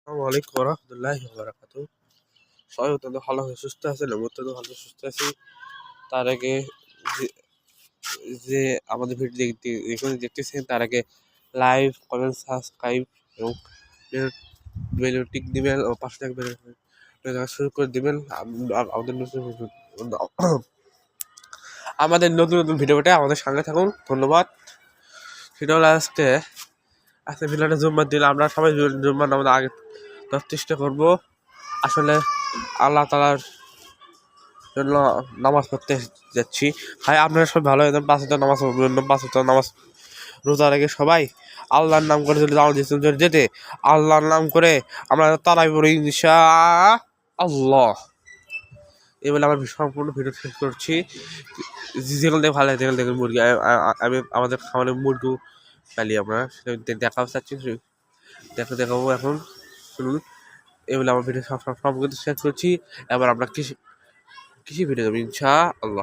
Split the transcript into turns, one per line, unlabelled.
আসসালামু আলাইকুম রহমতুল্লাহি ওয়া বারাকাতুহু। সবাই অত্যন্ত ভালো সুস্থ আছেন, আমি অত্যন্ত ভালো সুস্থ আছি। তার আগে যে যে আমাদের ভিডিও দেখতেছেন তার আগে লাইভ, কমেন্ট, সাবস্ক্রাইব এবং বেল টিক দিবেন ও পাশে থাকবেন শুরু করে দিবেন। আমাদের নতুন নতুন ভিডিওটা আমাদের সঙ্গে থাকুন। ধন্যবাদ। সেটা হলো আজকে ভিডিওটা জুম্মার দিন আমরা সবাই জুম্মার নামাজ আগে দেওয়ার চেষ্টা করবো। আসলে আল্লাহ তাআলার জন্য নামাজ পড়তে যাচ্ছি। ভাই আপনারা সবাই ভালো একদম 5 ওয়াক্ত নামাজ পড়বেন, 5 ওয়াক্ত নামাজ রোজা রেখে সবাই আল্লাহর নাম করে যদি দাওয়াত দিচ্ছেন যেতে আল্লাহর নাম করে আমরা তারাই পড়ি ইনশাআল্লাহ। এই বলে আমার সম্পূর্ণ ভিডিও শেষ করছি। যেগুলো দেখে ভালো লাগে যেগুলো দেখে মুরগি আমি আমাদের খামারে মুরগি পালি আমরা দেখাও চাচ্ছি, দেখাবো এখন। শুনুন, এই বলে আমার ভিডিও সব কিছু শেষ করছি। এবার আমরা কৃষি ভিডিও দেবো ইনশাআল্লাহ।